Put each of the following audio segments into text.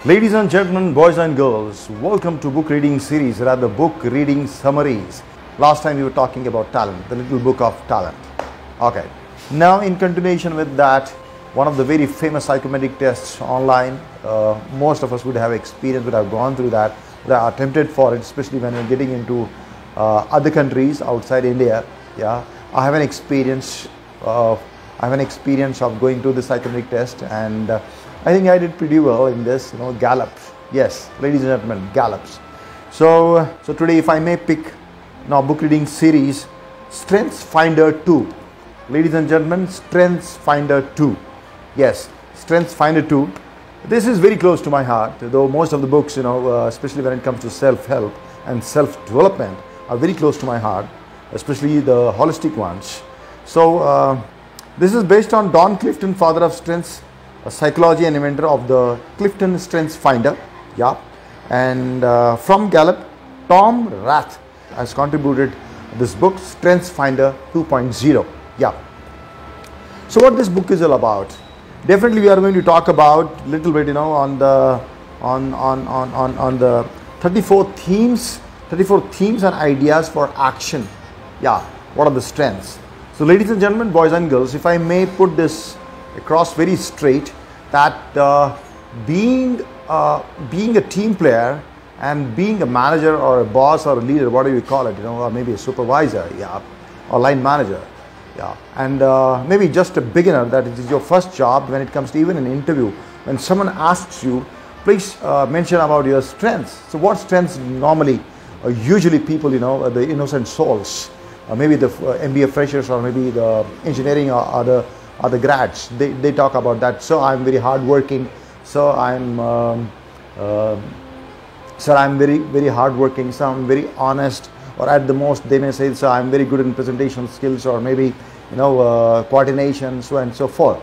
Ladies and gentlemen, boys and girls, welcome to book reading series, rather book reading summaries. Last time we were talking about talent, the little book of talent. Okay, now in continuation with that, one of the very famous psychometric tests online, most of us would have experienced, would have gone through that, would have attempted for it, especially when we're getting into other countries outside India. Yeah, I have an experience of going through the psychometric test, and I think I did pretty well in this, Gallup. Yes, ladies and gentlemen, Gallups. So today, if I may pick now book reading series, Strengths Finder 2. Ladies and gentlemen, Strengths Finder 2. Yes, Strengths Finder 2. This is very close to my heart, though most of the books, especially when it comes to self-help and self-development, are very close to my heart, especially the holistic ones. So this is based on Don Clifton, father of strengths, a psychology and inventor of the Clifton Strengths Finder. Yeah, and from Gallup, Tom Rath has contributed this book, Strengths Finder 2.0. Yeah. So what this book is all about? Definitely, we are going to talk about little bit, on the 34 themes and ideas for action. Yeah. What are the strengths? So, ladies and gentlemen, boys and girls, if I may put this across very straight, that being a team player and being a manager or a boss or a leader, whatever you call it, or maybe a supervisor, yeah, or line manager, yeah, and maybe just a beginner, that it is your first job. When it comes to even an interview, when someone asks you, please mention about your strengths. So what strengths normally, usually people, the innocent souls, maybe the MBA freshers, or maybe the engineering or other grads, they talk about that. So I'm very hardworking. So I'm very hardworking. So I'm very honest. Or at the most, they may say, so I'm very good in presentation skills, or maybe coordination, so and so forth.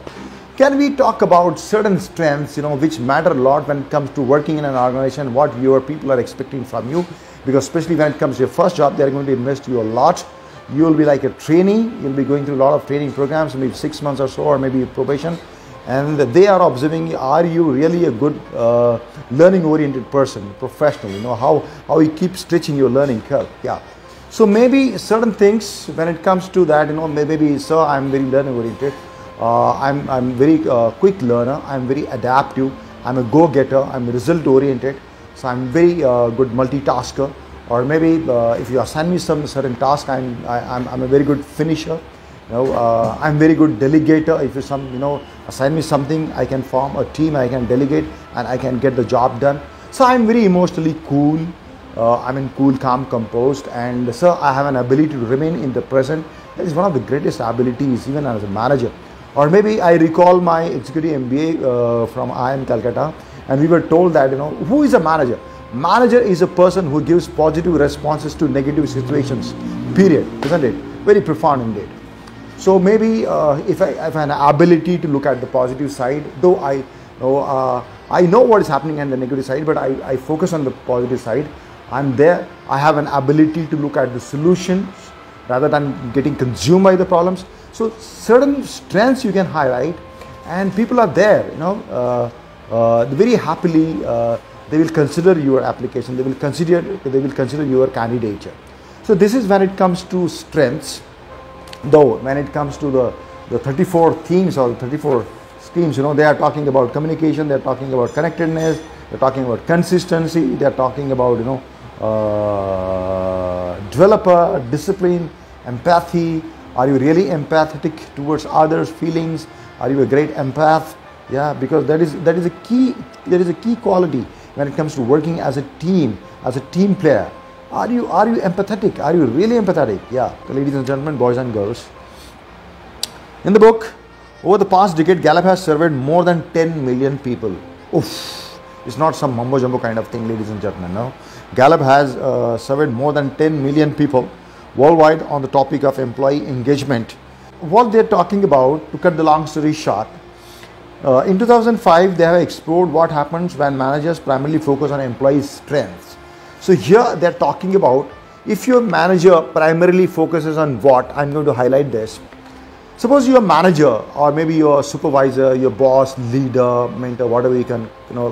Can we talk about certain strengths, which matter a lot when it comes to working in an organization? What your people are expecting from you, because especially when it comes to your first job, they are going to invest you a lot. You will be like a trainee. You'll be going through a lot of training programs, maybe 6 months or so, or maybe probation. And they are observing, are you really a good learning-oriented person, professional? How you keep stretching your learning curve. Yeah. So maybe certain things when it comes to that, maybe, sir, I'm very learning-oriented. I'm very quick learner. I'm very adaptive. I'm a go-getter. I'm result-oriented. So I'm very good multitasker. Or maybe if you assign me some certain task, I'm a very good finisher. I'm very good delegator. If you assign me something, I can form a team, I can delegate, and I can get the job done. So I'm very emotionally cool. Cool, calm, composed, and so I have an ability to remain in the present. That is one of the greatest abilities, even as a manager. Or maybe I recall my executive MBA from IIM Calcutta, and we were told that who is a manager? Manager is a person who gives positive responses to negative situations, period, isn't it? Very profound indeed. So maybe if I have an ability to look at the positive side, though I know what is happening on the negative side, but I focus on the positive side. I'm there. I have an ability to look at the solutions rather than getting consumed by the problems. So certain strengths you can highlight, and people are there, very happily. They will consider your application. They will consider your candidature. So this is when it comes to strengths. Though when it comes to the 34 themes or 34 schemes, they are talking about communication. They are talking about connectedness. They are talking about consistency. They are talking about developer, discipline, empathy. Are you really empathetic towards others' feelings? Are you a great empath? Yeah, because that is a key. There is a key quality when it comes to working as a team player. Are you empathetic? Are you really empathetic? Yeah, so ladies and gentlemen, boys and girls. In the book, over the past decade, Gallup has surveyed more than 10 million people. Oof, it's not some mumbo jumbo kind of thing, ladies and gentlemen. No, Gallup has surveyed more than 10 million people worldwide on the topic of employee engagement. What they're talking about, to cut the long story short, in 2005, they have explored what happens when managers primarily focus on employees' strengths. So here they're talking about, if your manager primarily focuses on what, I'm going to highlight this. Suppose you're a manager, or maybe you're a supervisor, your boss, leader, mentor, whatever you can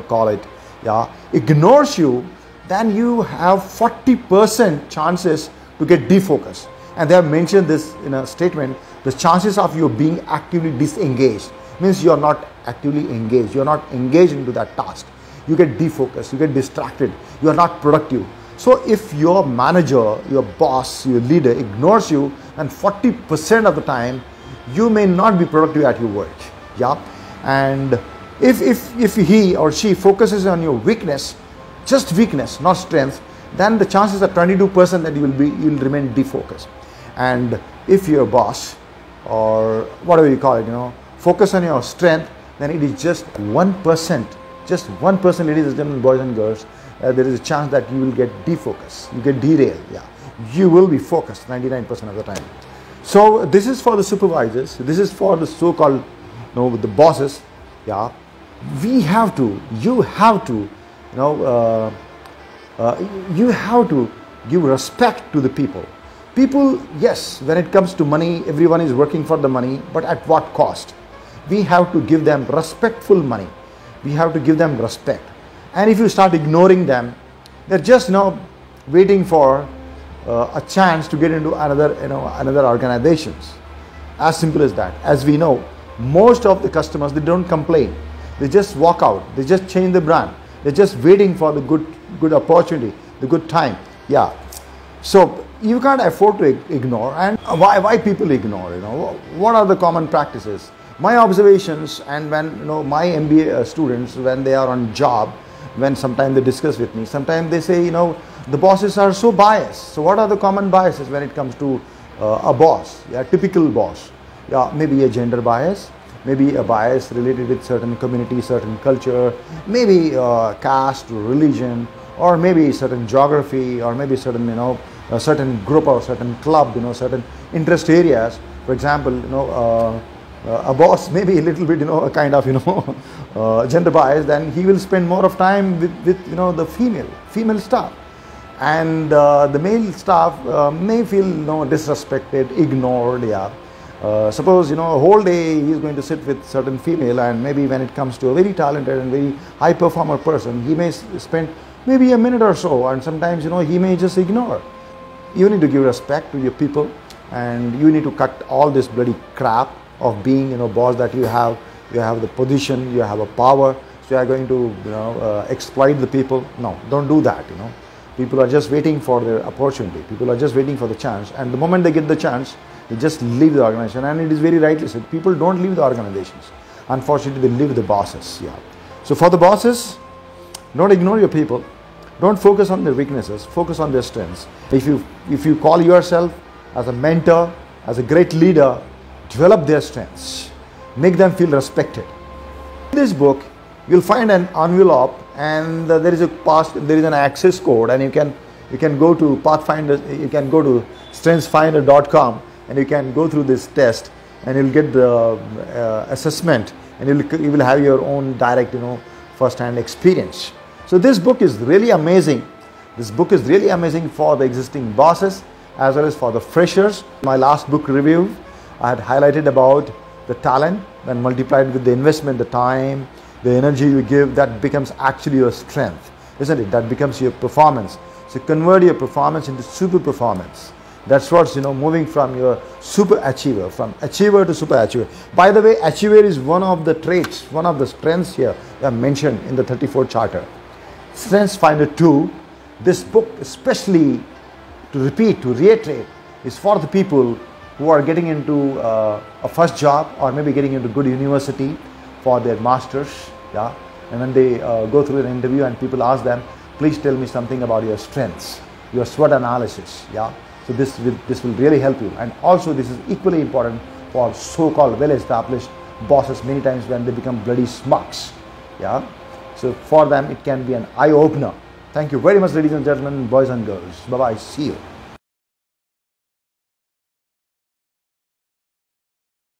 call it. yeah, ignores you, then you have 40% chances to get defocused. And they have mentioned this in a statement, the chances of you being actively disengaged means you are not actively engaged, you are not engaged into that task. You get defocused, you get distracted, you are not productive. So if your manager, your boss, your leader ignores you, then 40% of the time you may not be productive at your work. Yeah, and if he or she focuses on your weakness, just weakness, not strength, then the chances are 22% that you will remain defocused. And if your boss, or whatever you call it, focus on your strength, then it is just 1%. Just 1%, ladies and gentlemen, boys and girls, there is a chance that you will get defocused, you get derailed. Yeah, you will be focused 99% of the time. So this is for the supervisors, this is for the so-called, the bosses. Yeah, you have to give respect to the people. People, yes, when it comes to money, everyone is working for the money, but at what cost? We have to give them respectful money. We have to give them respect. And if you start ignoring them, they're just waiting for a chance to get into another organizations. As simple as that. As we know, most of the customers, they don't complain. They just walk out. They just change the brand. They're just waiting for the good opportunity, the good time. Yeah. So you can't afford to ignore. And why people ignore? What are the common practices? My observations, and when my MBA students, when they are on job, when sometimes they discuss with me, sometimes they say, the bosses are so biased. So what are the common biases when it comes to a boss? Yeah, typical boss. Yeah, maybe a gender bias, maybe a bias related with certain community, certain culture, maybe caste, religion, or maybe certain geography, or maybe certain a certain group or certain club, certain interest areas. For example, a boss may be a little bit, a kind of, gender bias, then he will spend more of time with the female staff. And the male staff may feel, disrespected, ignored, yeah. Suppose, a whole day he is going to sit with certain female, and maybe when it comes to a very talented and very high performer person, he may spend maybe a minute or so, and sometimes, he may just ignore. You need to give respect to your people, and you need to cut all this bloody crap of being, boss, that you have the position, you have a power, so you are going to, exploit the people. No, don't do that, People are just waiting for their opportunity. People are just waiting for the chance, and the moment they get the chance, they just leave the organization. And it is very rightly said, people don't leave the organizations. Unfortunately, they leave the bosses. Yeah. So for the bosses, don't ignore your people. Don't focus on their weaknesses. Focus on their strengths. If you call yourself as a mentor, as a great leader, develop their strengths. Make them feel respected. In this book, you'll find an envelope, and there is an access code, and you can go to Pathfinder, you can go to strengthsfinder.com, and you can go through this test, and you'll get the assessment, and you will have your own direct, first-hand experience. So this book is really amazing. This book is really amazing for the existing bosses as well as for the freshers. My last book review, I had highlighted about the talent, when multiplied with the investment, the time, the energy you give, that becomes actually your strength, isn't it? That becomes your performance. So convert your performance into super performance. That's what's, moving from your super achiever, from achiever to super achiever. By the way, achiever is one of the traits, one of the strengths here that are mentioned in the 34 charter. Strengths Finder 2, this book, especially to reiterate, is for the people who are getting into a first job, or maybe getting into good university for their masters. Yeah, and when they go through an interview and people ask them, please tell me something about your strengths, your SWOT analysis. Yeah, so this will really help you. And also this is equally important for so-called well-established bosses, many times when they become bloody smucks. Yeah, so for them it can be an eye-opener. Thank you very much, ladies and gentlemen, boys and girls. Bye-bye. See you.